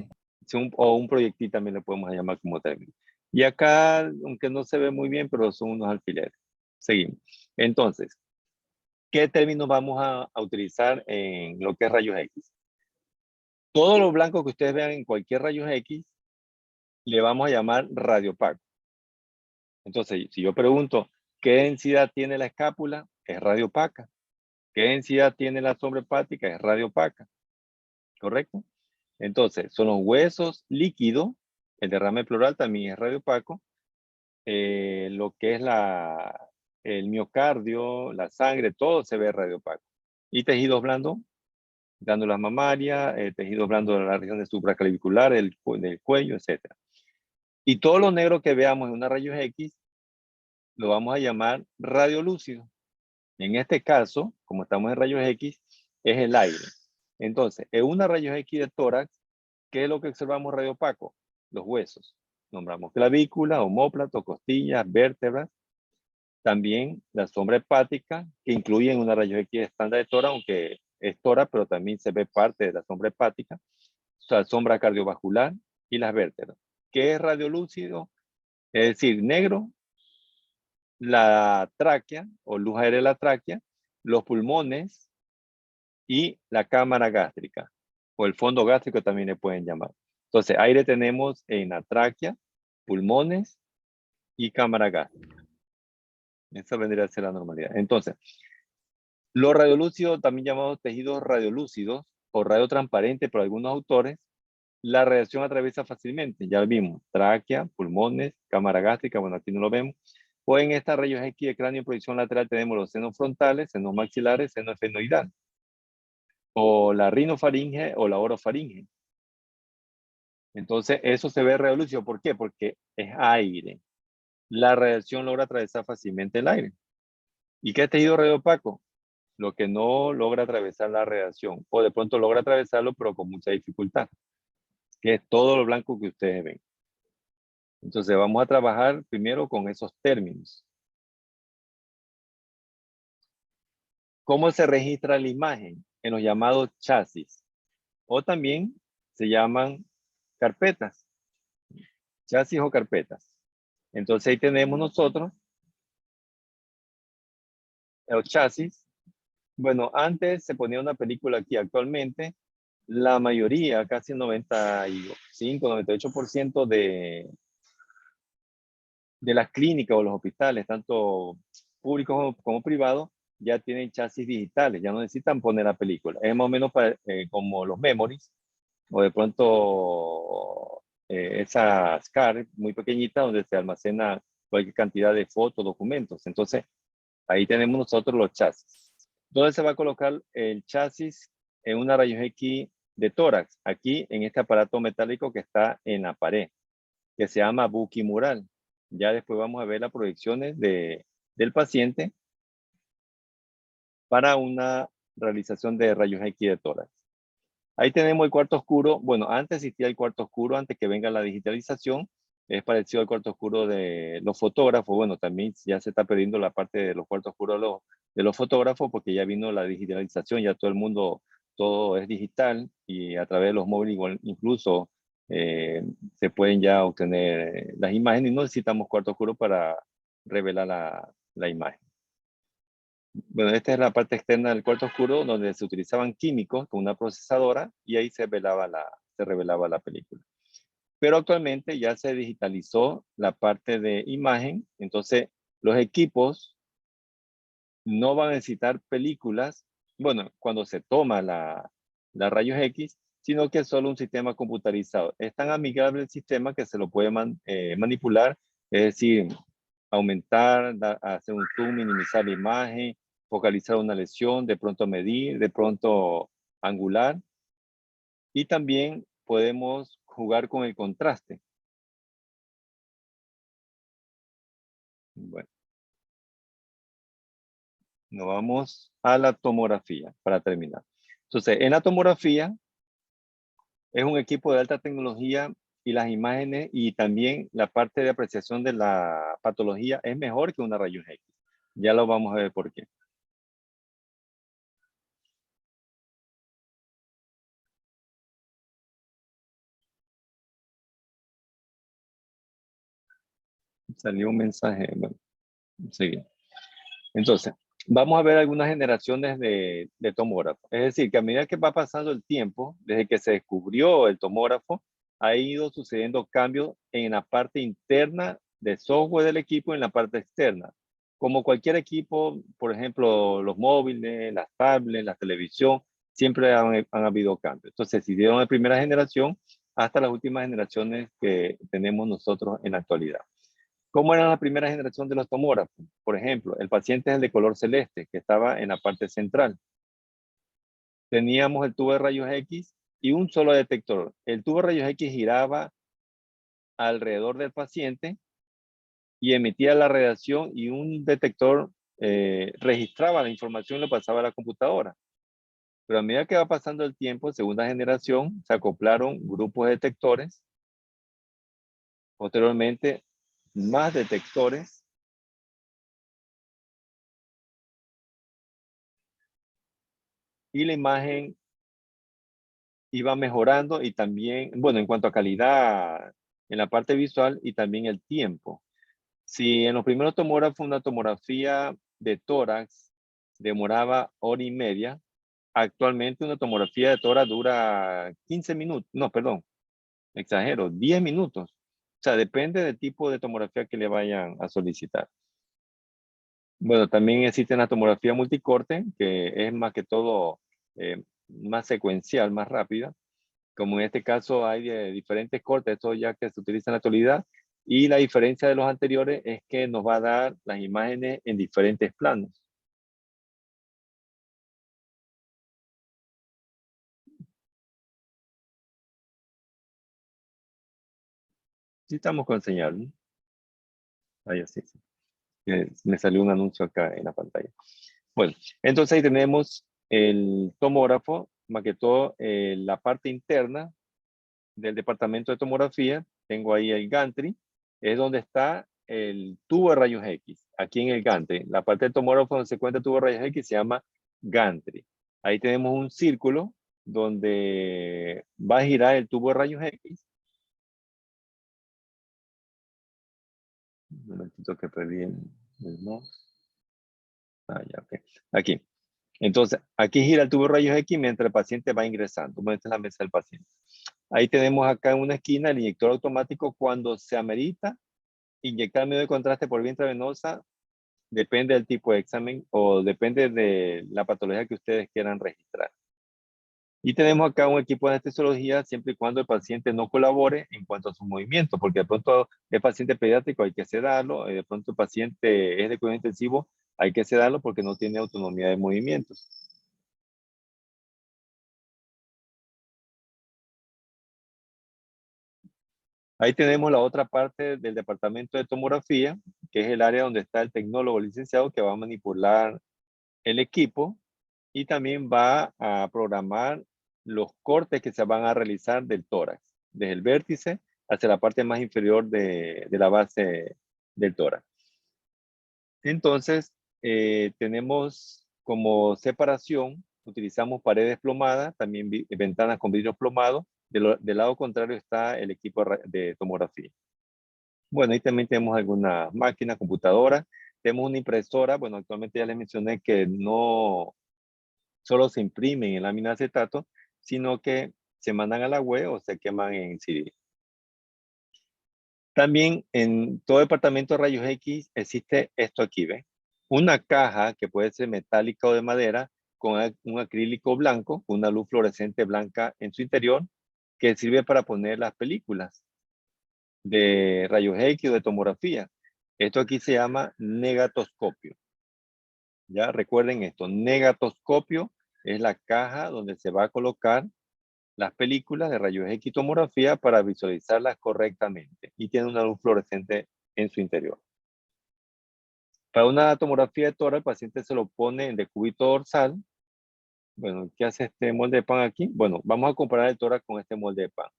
S1: sí, o un proyectil también le podemos llamar como término. Y acá, aunque no se ve muy bien, pero son unos alfileres. Seguimos. Entonces, ¿qué términos vamos a utilizar en lo que es rayos X? Todo lo blanco que ustedes vean en cualquier rayos X, le vamos a llamar radiopaco. Entonces, si yo pregunto, ¿qué densidad tiene la escápula? Es radiopaca. ¿Qué densidad tiene la sombra hepática? Es radiopaca. ¿Correcto? Entonces, son los huesos líquidos, el derrame pleural también es radiopaco, lo que es el miocardio, la sangre, todo se ve radiopaco. Y tejidos blandos, glándulas mamarias, tejidos blandos de la región de supraclavicular, del cuello, etc. Y todo lo negro que veamos en una rayos X, lo vamos a llamar radiolúcido. En este caso, como estamos en rayos X, es el aire. Entonces, en una rayos X de tórax, ¿qué es lo que observamos radiopaco? Los huesos. Nombramos clavícula, omóplato, costillas, vértebras. También la sombra hepática, que incluye en una rayos X estándar de tórax, aunque es tórax, pero también se ve parte de la sombra hepática. O sea, sombra cardiovascular y las vértebras. ¿Qué es radiolúcido? Es decir, negro, la tráquea o luz aérea de la tráquea, los pulmones y la cámara gástrica, o el fondo gástrico también le pueden llamar. Entonces, aire tenemos en la tráquea, pulmones y cámara gástrica. Esa vendría a ser la normalidad. Entonces, los radiolúcidos, también llamados tejidos radiolúcidos o radiotransparentes por algunos autores, la radiación atraviesa fácilmente. Ya lo vimos, tráquea, pulmones, cámara gástrica, bueno, aquí no lo vemos. O en estas rayos X de cráneo en proyección lateral tenemos los senos frontales, senos maxilares, seno esfenoidal. O la rinofaringe o la orofaringe. Entonces, eso se ve radiolúcido. ¿Por qué? Porque es aire. La radiación logra atravesar fácilmente el aire. ¿Y qué es tejido radiopaco? Lo que no logra atravesar la radiación. O de pronto logra atravesarlo, pero con mucha dificultad. Que es todo lo blanco que ustedes ven. Entonces, vamos a trabajar primero con esos términos. ¿Cómo se registra la imagen? En los llamados chasis. O también se llaman carpetas. Chasis o carpetas. Entonces ahí tenemos nosotros el chasis. Bueno, antes se ponía una película aquí. Actualmente, la mayoría, casi 95, 98% de las clínicas o los hospitales, tanto públicos como privados, ya tienen chasis digitales. Ya no necesitan poner la película. Es más o menos como los memories o de pronto esa SCAR muy pequeñita donde se almacena cualquier cantidad de fotos, documentos. Entonces, ahí tenemos nosotros los chasis. ¿Dónde se va a colocar el chasis? En una rayos X de tórax, aquí en este aparato metálico que está en la pared, que se llama buquimural. Ya después vamos a ver las proyecciones del paciente para una realización de rayos X de tórax. Ahí tenemos el cuarto oscuro. Bueno, antes existía el cuarto oscuro, antes que venga la digitalización. Es parecido al cuarto oscuro de los fotógrafos. Bueno, también ya se está perdiendo la parte de los cuartos oscuros de los fotógrafos porque ya vino la digitalización, ya todo el mundo, todo es digital y a través de los móviles igual, incluso se pueden ya obtener las imágenes y no necesitamos cuarto oscuro para revelar la imagen. Bueno, esta es la parte externa del cuarto oscuro donde se utilizaban químicos con una procesadora y ahí se revelaba la película. Pero actualmente ya se digitalizó la parte de imagen, entonces los equipos no van a necesitar películas, bueno, cuando se toma la rayos X, sino que es solo un sistema computarizado. Es tan amigable el sistema que se lo puede manipular, es decir, aumentar, hacer un zoom, minimizar la imagen, focalizar una lesión, de pronto medir, de pronto angular. Y también podemos jugar con el contraste. Bueno, nos vamos a la tomografía para terminar. Entonces, en la tomografía es un equipo de alta tecnología y las imágenes y también la parte de apreciación de la patología es mejor que una rayos X. Ya lo vamos a ver por qué. Salió un mensaje. Bueno, seguir. Entonces, vamos a ver algunas generaciones de tomógrafo. Es decir, que a medida que va pasando el tiempo, desde que se descubrió el tomógrafo, ha ido sucediendo cambios en la parte interna de software del equipo y en la parte externa. Como cualquier equipo, por ejemplo, los móviles, las tablets, la televisión, siempre han habido cambios. Entonces, si dieron de primera generación hasta las últimas generaciones que tenemos nosotros en la actualidad. ¿Cómo era la primera generación de los tomógrafos? Por ejemplo, el paciente es el de color celeste, que estaba en la parte central. Teníamos el tubo de rayos X y un solo detector. El tubo de rayos X giraba alrededor del paciente y emitía la radiación y un detector registraba la información y lo pasaba a la computadora. Pero a medida que va pasando el tiempo, segunda generación, se acoplaron grupos de detectores. Posteriormente, más detectores. Y la imagen iba mejorando y también, bueno, en cuanto a calidad en la parte visual y también el tiempo. Si en los primeros tomógrafos una tomografía de tórax demoraba hora y media, actualmente una tomografía de tórax dura 15 minutos, no, perdón, exagero, 10 minutos. O sea, depende del tipo de tomografía que le vayan a solicitar. Bueno, también existe la tomografía multicorte, que es más que todo más secuencial, más rápida. Como en este caso hay de diferentes cortes, esto ya que se utiliza en la actualidad. Y la diferencia de los anteriores es que nos va a dar las imágenes en diferentes planos. Sí estamos con señal, ¿no? Ahí sí, sí. Me salió un anuncio acá en la pantalla. Bueno, entonces ahí tenemos el tomógrafo, más que todo la parte interna del departamento de tomografía. Tengo ahí el gantry, es donde está el tubo de rayos X. Aquí en el gantry, la parte del tomógrafo donde se encuentra el tubo de rayos X se llama gantry. Ahí tenemos un círculo donde va a girar el tubo de rayos X. Un momentito que perdí el mouse. Ah, ya, ok. Aquí. Entonces, aquí gira el tubo de rayos X mientras el paciente va ingresando. Bueno, esta es la mesa del paciente. Ahí tenemos acá en una esquina el inyector automático cuando se amerita inyectar medio de contraste por vía intravenosa. Depende del tipo de examen o depende de la patología que ustedes quieran registrar. Y tenemos acá un equipo de anestesiología siempre y cuando el paciente no colabore en cuanto a su movimiento, porque de pronto el paciente pediátrico hay que sedarlo, de pronto el paciente es de cuidado intensivo, hay que sedarlo porque no tiene autonomía de movimientos. Ahí tenemos la otra parte del departamento de tomografía, que es el área donde está el tecnólogo licenciado que va a manipular el equipo y también va a programar los cortes que se van a realizar del tórax, desde el vértice hacia la parte más inferior de la base del tórax. Entonces, tenemos como separación, utilizamos paredes plomadas, también ventanas con vidrio plomado. Del lado contrario está el equipo de tomografía. Bueno, ahí también tenemos algunas máquinas, computadoras. Tenemos una impresora. Bueno, actualmente ya les mencioné que no solo se imprimen en lámina de acetato, sino que se mandan a la web o se queman en CD. También en todo departamento de rayos X existe esto aquí, ¿ven? Una caja que puede ser metálica o de madera con un acrílico blanco, con una luz fluorescente blanca en su interior, que sirve para poner las películas de rayos X o de tomografía. Esto aquí se llama negatoscopio. Ya recuerden esto, negatoscopio es la caja donde se va a colocar las películas de rayos X tomografía para visualizarlas correctamente y tiene una luz fluorescente en su interior. Para una tomografía de tórax, el paciente se lo pone en decúbito dorsal. Bueno, ¿qué hace este molde de pan aquí? Bueno, vamos a comparar el tórax con este molde de pan,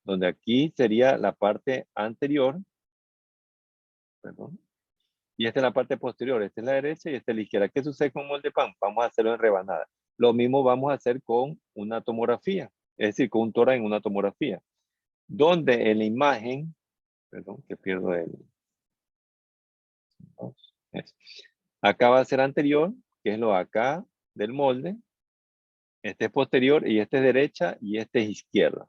S1: donde aquí sería la parte anterior, perdón, y esta es la parte posterior, esta es la derecha y esta es la izquierda. ¿Qué sucede con un molde de pan? Vamos a hacerlo en rebanada. Lo mismo vamos a hacer con una tomografía, es decir, con un tórax en una tomografía, donde en la imagen, perdón, que pierdo el Dos, eso. Acá va a ser anterior, que es lo acá del molde. Este es posterior y este es derecha y este es izquierda.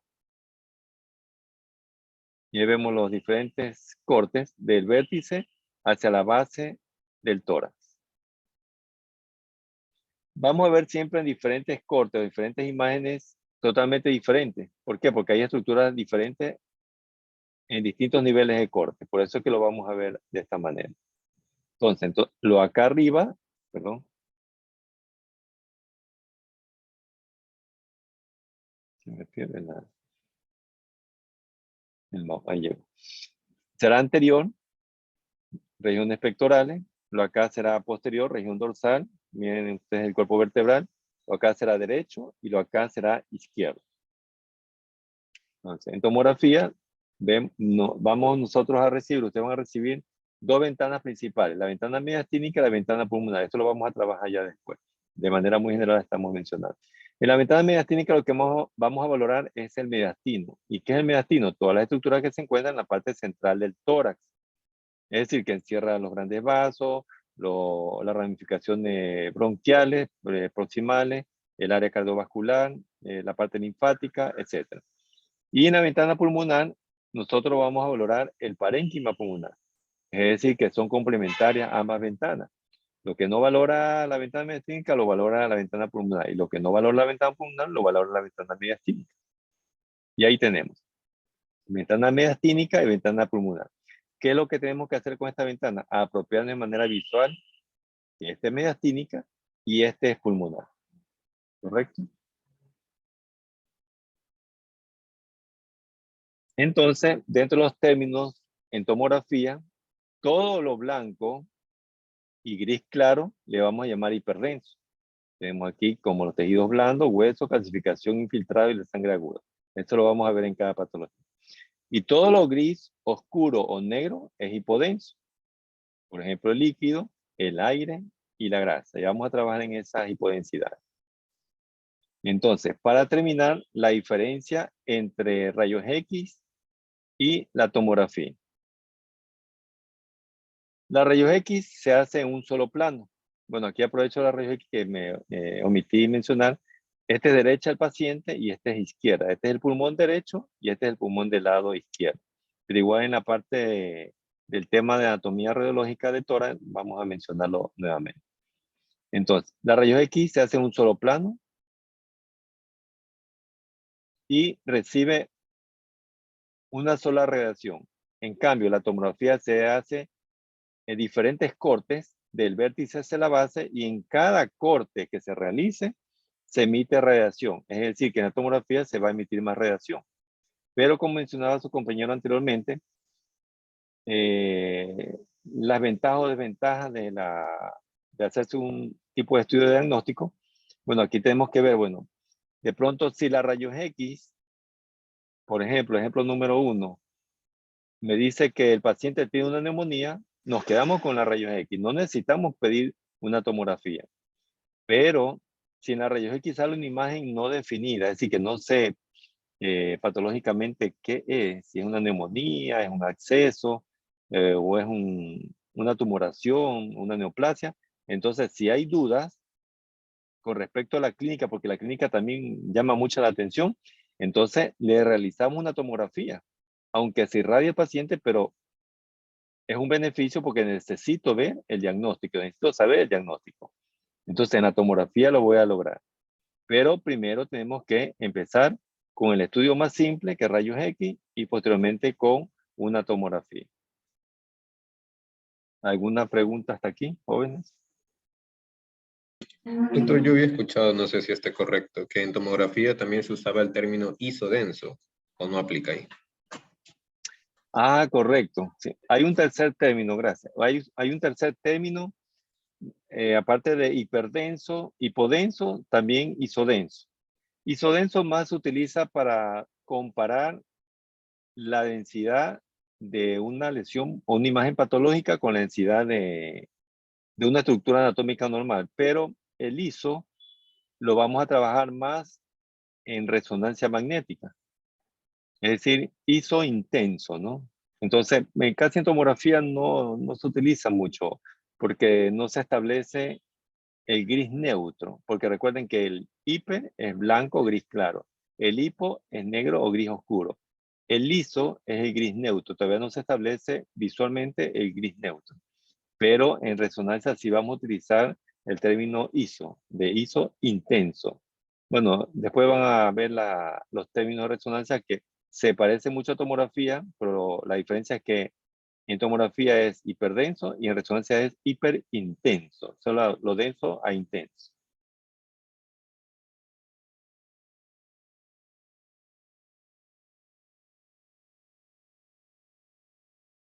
S1: Y ahí vemos los diferentes cortes del vértice hacia la base del tórax. Vamos a ver siempre en diferentes cortes, diferentes imágenes totalmente diferentes. ¿Por qué? Porque hay estructuras diferentes en distintos niveles de corte. Por eso es que lo vamos a ver de esta manera. Entonces lo acá arriba, perdón. Se me pierde el mapa. Ahí llego. Será anterior, regiones pectorales. Lo acá será posterior, región dorsal. Miren ustedes el cuerpo vertebral. Lo acá será derecho y lo acá será izquierdo. Entonces, en tomografía, vamos nosotros a recibir, ustedes van a recibir dos ventanas principales, la ventana mediastínica y la ventana pulmonar. Esto lo vamos a trabajar ya después. De manera muy general estamos mencionando. En la ventana mediastínica lo que vamos a valorar es el mediastino. ¿Y qué es el mediastino? Todas las estructuras que se encuentran en la parte central del tórax. Es decir, que encierra los grandes vasos, las ramificaciones bronquiales, proximales, el área cardiovascular, la parte linfática, etc. Y en la ventana pulmonar, nosotros vamos a valorar el parénquima pulmonar. Es decir, que son complementarias ambas ventanas. Lo que no valora la ventana mediastínica lo valora la ventana pulmonar. Y lo que no valora la ventana pulmonar lo valora la ventana mediastínica. Y ahí tenemos ventana mediastínica y ventana pulmonar. ¿Qué es lo que tenemos que hacer con esta ventana? Apropiarnos de manera visual que esta es mediastínica y este es pulmonar. ¿Correcto? Entonces, dentro de los términos en tomografía, todo lo blanco y gris claro le vamos a llamar hiperdenso. Tenemos aquí como los tejidos blandos, hueso, calcificación, infiltrado y la sangre aguda. Esto lo vamos a ver en cada patología. Y todo lo gris, oscuro o negro es hipodenso. Por ejemplo, el líquido, el aire y la grasa. Y vamos a trabajar en esas hipodensidades. Entonces, para terminar, la diferencia entre rayos X y la tomografía. La rayos X se hace en un solo plano. Bueno, aquí aprovecho la rayos X que me omití mencionar. Este es derecha al paciente y este es izquierda. Este es el pulmón derecho y este es el pulmón del lado izquierdo. Pero igual en la parte del tema de anatomía radiológica de tórax, vamos a mencionarlo nuevamente. Entonces, la rayos X se hace en un solo plano y recibe una sola radiación. En cambio, la tomografía se hace en diferentes cortes del vértice hacia la base y en cada corte que se realice se emite radiación. Es decir, que en la tomografía se va a emitir más radiación. Pero como mencionaba su compañero anteriormente, las ventajas o desventajas de hacerse un tipo de estudio diagnóstico, bueno, aquí tenemos que ver, bueno, de pronto si la rayos X, por ejemplo, ejemplo número 1, me dice que el paciente tiene una neumonía, nos quedamos con la rayos X. No necesitamos pedir una tomografía. Pero si en la rayos X sale una imagen no definida, es decir, que no sé patológicamente qué es, si es una neumonía, es un absceso, o es una tumoración, una neoplasia. Entonces, si hay dudas con respecto a la clínica, porque la clínica también llama mucho la atención, entonces le realizamos una tomografía, aunque se irradie el paciente, pero es un beneficio porque necesito ver el diagnóstico, necesito saber el diagnóstico. Entonces en la tomografía lo voy a lograr. Pero primero tenemos que empezar con el estudio más simple que rayos X y posteriormente con una tomografía. ¿Alguna pregunta hasta aquí, jóvenes?
S8: Doctor, yo había escuchado, no sé si esté correcto, que en tomografía también se usaba el término isodenso, o no aplica ahí.
S1: Ah, correcto. Sí. Hay un tercer término, gracias. Hay un tercer término, aparte de hiperdenso, hipodenso, también isodenso. Isodenso más se utiliza para comparar la densidad de una lesión o una imagen patológica con la densidad de una estructura anatómica normal, pero el ISO lo vamos a trabajar más en resonancia magnética. Es decir, ISO intenso, ¿no? Entonces, casi en tomografía no se utiliza mucho porque no se establece el gris neutro, porque recuerden que el hiper es blanco o gris claro, el hipo es negro o gris oscuro, el liso es el gris neutro, todavía no se establece visualmente el gris neutro, pero en resonancia sí vamos a utilizar el término ISO, de ISO intenso. Bueno, después van a ver los términos de resonancia que se parece mucho a tomografía, pero la diferencia es que en tomografía es hiperdenso y en resonancia es hiperintenso. Solo lo denso a intenso.